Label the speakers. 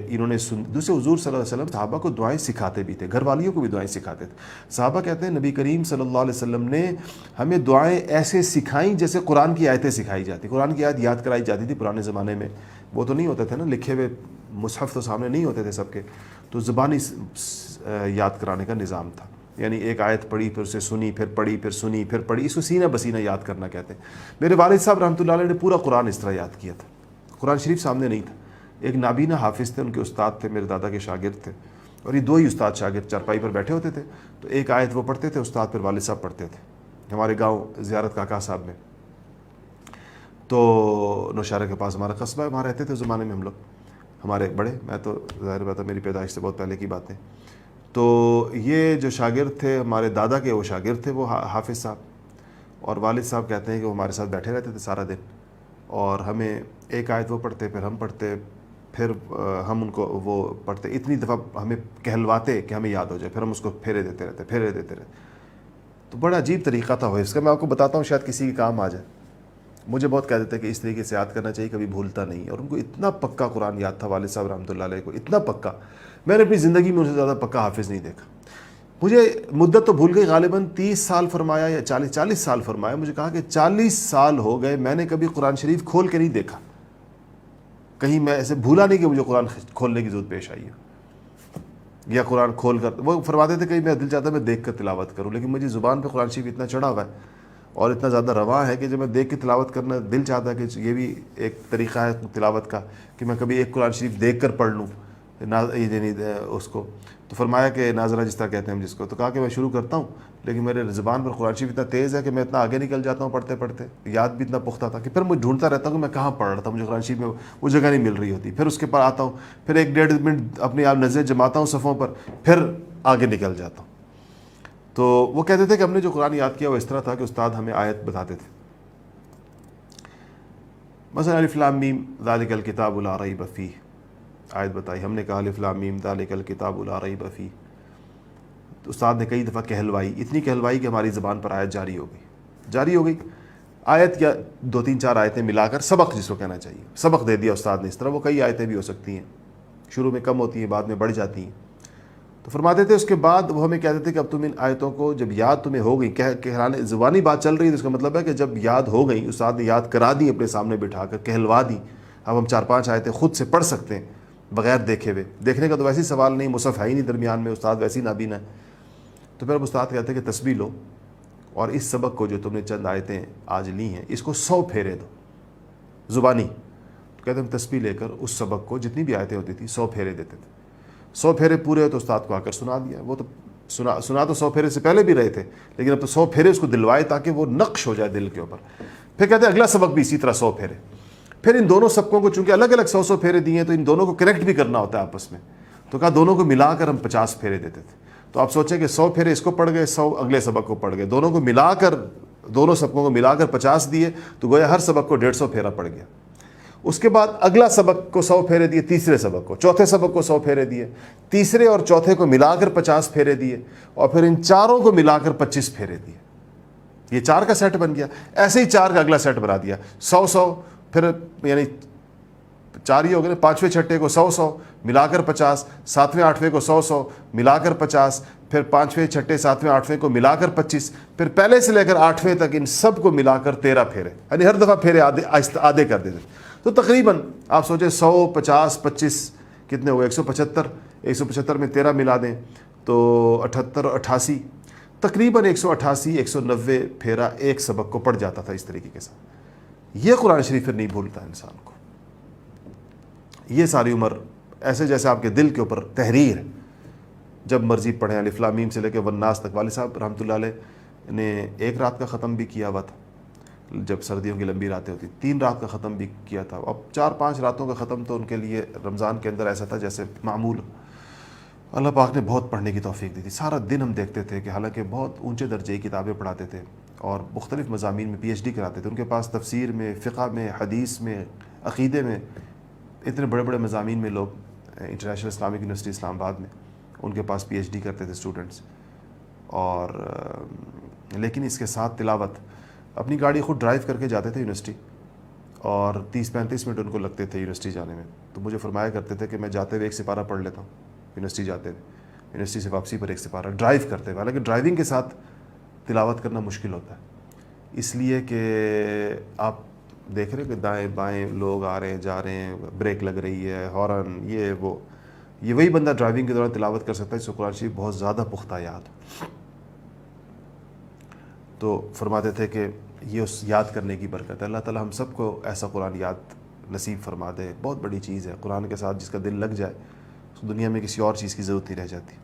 Speaker 1: انہوں نے دوسرے حضور صلی اللہ علیہ وسلم صحابہ کو دعائیں سکھاتے بھی تھے، گھر والیوں کو بھی دعائیں سکھاتے تھے. صحابہ کہتے ہیں نبی کریم صلی اللہ علیہ وسلم نے ہمیں دعائیں ایسے سکھائیں جیسے قرآن کی آیتیں سکھائی جاتی. قرآن کی آیت یاد کرائی جاتی تھی پرانے زمانے میں. وہ تو نہیں ہوتے تھے نا لکھے ہوئے مصحف، تو سامنے نہیں ہوتے تھے سب کے، تو زبانی یاد کرانے کا نظام تھا. یعنی ایک آیت پڑھی پھر اسے سنی، پھر پڑھی، پھر سنی، پھر پڑھی. اس کو سینہ بسینہ یاد کرنا کہتے ہیں. میرے والد صاحب رحمۃ اللہ علیہ نے پورا قرآن اس طرح یاد کیا تھا. قرآن شریف سامنے نہیں تھا. ایک نابینا حافظ تھے، ان کے استاد تھے، میرے دادا کے شاگرد تھے، اور یہ دو ہی استاد شاگرد چارپائی پر بیٹھے ہوتے تھے. تو ایک آیت وہ پڑھتے تھے استاد، پھر والد صاحب پڑھتے تھے. ہمارے گاؤں زیارت کاکا صاحب میں، تو نوشہرہ کے پاس ہمارا قصبہ ہے، وہاں رہتے تھے اس زمانے میں ہم لوگ. ہمارے بڑے، میں تو ظاہر بات ہے میری پیدائش سے بہت پہلے کی باتیں. تو یہ جو شاگرد تھے ہمارے دادا کے، وہ شاگرد تھے وہ حافظ صاحب. اور والد صاحب کہتے ہیں کہ وہ ہمارے ساتھ بیٹھے رہتے تھے سارا دن، اور ہمیں ایک آیت وہ پڑھتے، پھر ہم پڑھتے، پھر ہم ان کو وہ پڑھتے. اتنی دفعہ ہمیں کہلواتے کہ ہمیں یاد ہو جائے، پھر ہم اس کو پھیرے دیتے رہتے. تو بڑا عجیب طریقہ تھا وہ. اس کا میں آپ کو بتاتا ہوں، شاید کسی کے کام آ جائے. مجھے بہت کہہ دیتے کہ اس طریقے سے یاد کرنا چاہیے، کبھی بھولتا نہیں. اور ان کو اتنا پکا قرآن یاد تھا والد صاحب رحمۃ اللہ علیہ کو، اتنا پکا. میں نے اپنی زندگی میں ان سے زیادہ پکا حافظ نہیں دیکھا. مجھے مدت تو بھول گئی، غالباً 30 سال فرمایا یا 40 سال فرمایا. مجھے کہا کہ 40 سال ہو گئے میں نے کبھی قرآن شریف کھول کے نہیں دیکھا. کہیں میں ایسے بھولا نہیں کہ مجھے قرآن کھولنے کی ضرورت پیش آئی ہے، یا قرآن کھول کر. وہ فرماتے تھے کہ میں دل چاہتا ہے میں دیکھ کر تلاوت کروں، لیکن مجھے زبان پہ قرآن شریف اتنا چڑھا ہوا ہے اور اتنا زیادہ رواں ہے کہ جب میں دیکھ کے تلاوت کرنا دل چاہتا ہے کہ یہ بھی ایک طریقہ ہے تلاوت کا کہ میں کبھی ایک قرآن شریف دیکھ کر پڑھ لوں یعنی اس کو. تو فرمایا کہ ناظرہ جس طرح کہتے ہیں ہم جس کو، تو کہا کہ میں شروع کرتا ہوں، لیکن میرے زبان پر قرآن شریف اتنا تیز ہے کہ میں اتنا آگے نکل جاتا ہوں پڑھتے پڑھتے. یاد بھی اتنا پختہ تھا کہ پھر میں ڈھونڈتا رہتا ہوں کہ میں کہاں پڑھ رہا تھا. مجھے قرآن شریف میں وہ جگہ نہیں مل رہی ہوتی. پھر اس کے پر آتا ہوں، پھر 1-1.5 منٹ اپنے آپ نظریں جماتا ہوں صفوں پر، پھر آگے نکل جاتا ہوں. تو وہ کہتے تھے کہ ہم نے جو قرآن یاد کیا وہ اس طرح تھا کہ استاد ہمیں آیت بتاتے تھے. مثلا الف لام میم ذالک الکتاب لا ریب فیہ، آیت بتائی. ہم نے کہا الف لام میم ذالک الکتاب لا ریب فیہ. تو استاد نے کئی دفعہ کہلوائی، اتنی کہلوائی کہ ہماری زبان پر آیت جاری ہو گئی. آیت یا 2-3-4 آیتیں ملا کر سبق جس کو کہنا چاہیے، سبق دے دیا استاد نے. اس طرح وہ کئی آیتیں بھی ہو سکتی ہیں، شروع میں کم ہوتی ہیں بعد میں بڑھ جاتی ہیں. تو فرماتے تھے اس کے بعد وہ ہمیں کہتے تھے کہ اب تم ان آیتوں کو جب یاد تمہیں ہو گئی، کہلانے زبانی بات چل رہی ہے، تو اس کا مطلب ہے کہ جب یاد ہو گئی، استاد نے یاد کرا دی اپنے سامنے بٹھا کر، کہلوا دی. اب ہم 4-5 آیتیں خود سے پڑھ سکتے ہیں بغیر دیکھے ہوئے. دیکھنے کا تو ویسے ہی سوال نہیں، مصحف ہے ہی نہیں درمیان میں، استاد ویسے ہی نابینا ہے. تو پھر اب استاد کہتے ہیں کہ تسبیح لو اور اس سبق کو جو تم نے چند آیتیں آج لی ہیں اس کو 100 پھیرے دو زبانی. تو کہتے ہیں ہم تسبیح لے کر اس سبق کو جتنی بھی آیتیں ہوتی تھی 100 پھیرے دیتے تھے. 100 پھیرے پورے تو استاد کو آ کر سنا دیا. وہ تو سنا تو 100 پھیرے سے پہلے بھی رہے تھے، لیکن اب تو 100 پھیرے اس کو دلوائے تاکہ وہ نقش ہو جائے دل کے اوپر. پھر کہتے ہیں اگلا سبق بھی اسی طرح 100 پھیرے. پھر ان دونوں سبقوں کو چونکہ الگ الگ 100 پھیرے دیے ہیں تو ان دونوں کو کنیکٹ بھی کرنا ہوتا ہے آپس میں. تو کہا دونوں کو ملا کر ہم 50 پھیرے دیتے تھے. تو آپ سوچیں کہ 100 پھیرے اس کو پڑھ گئے، 100 اگلے سبق کو پڑھ گئے، دونوں کو ملا کر، دونوں سبقوں کو ملا کر 50 دیے، تو گویا ہر سبق کو 150 پھیرا پڑ گیا. اس کے بعد اگلا سبق کو 100 پھیرے دیے، تیسرے سبق کو، چوتھے سبق کو 100 پھیرے دیے، تیسرے اور چوتھے کو ملا کر 50 پھیرے دیے، اور پھر ان چاروں کو ملا کر 25 پھیرے دیے. یہ 4 کا سیٹ بن گیا. ایسے ہی 4 کا اگلا سیٹ بنا دیا، 100 پھر یعنی 4 ہی ہو گئے. 5ویں چھٹے کو 100 ملا کر 50، 7ویں 8ویں کو 100 ملا کر 50، پھر 5ویں چھٹے 7ویں 8ویں کو ملا کر 25، پھر پہلے سے لے کر 8ویں تک ان سب کو ملا کر 13 پھیرے. یعنی ہر دفعہ پھیرے آدھے کر دیتے. تو تقریباً آپ سوچیں 100 50 25 کتنے ہوئے، 175. 175 میں 13 ملا دیں تو 78 اور 88، تقریباً 188 190 پھیرا ایک سبق کو پڑھ جاتا تھا اس طریقے کے ساتھ. یہ قرآن شریف پھر نہیں بھولتا انسان کو. یہ ساری عمر ایسے جیسے آپ کے دل کے اوپر تحریر، جب مرضی پڑھیں. الف لام میم سے لے کے والناس تک. والد صاحب رحمۃ اللہ علیہ نے 1 رات کا ختم بھی کیا ہوا تھا جب سردیوں کی لمبی راتیں ہوتی، 3 رات کا ختم بھی کیا تھا. اب 4-5 راتوں کا ختم تو ان کے لیے رمضان کے اندر ایسا تھا جیسے معمول. اللہ پاک نے بہت پڑھنے کی توفیق دی تھی. سارا دن ہم دیکھتے تھے کہ حالانکہ بہت اونچے درجے کی کتابیں پڑھاتے تھے اور مختلف مضامین میں PhD کراتے تھے. ان کے پاس تفسیر میں، فقہ میں، حدیث میں، عقیدے میں اتنے بڑے بڑے مضامین میں لوگ، انٹرنیشنل اسلامک یونیورسٹی اسلام آباد میں ان کے پاس PhD کرتے تھے اسٹوڈنٹس. اور لیکن اس کے ساتھ تلاوت. اپنی گاڑی خود ڈرائیو کر کے جاتے تھے یونیورسٹی اور 30-35 منٹ ان کو لگتے تھے یونیورسٹی جانے میں. تو مجھے فرمایا کرتے تھے کہ میں جاتے ہوئے ایک سپارہ پڑھ لیتا ہوں یونیورسٹی جاتے ہوئے, یونیورسٹی سے واپسی پر ایک سپارہ, ڈرائیو کرتے ہوئے. حالانکہ ڈرائیونگ کے ساتھ تلاوت کرنا مشکل ہوتا ہے, اس لیے کہ آپ دیکھ رہے ہیں کہ دائیں بائیں لوگ آ رہے ہیں جا رہے ہیں, بریک لگ رہی ہے, ہارن, یہ وہ. یہ وہی بندہ ڈرائیونگ کے دوران تلاوت کر سکتا ہے جس کو قرآن شریف بہت زیادہ پختہ یاد. تو فرماتے تھے کہ یہ اس یاد کرنے کی برکت ہے. اللہ تعالیٰ ہم سب کو ایسا قرآن یاد نصیب فرما دے. بہت بڑی چیز ہے قرآن کے ساتھ جس کا دل لگ جائے, اس دنیا میں کسی اور چیز کی ضرورت نہیں رہ جاتی.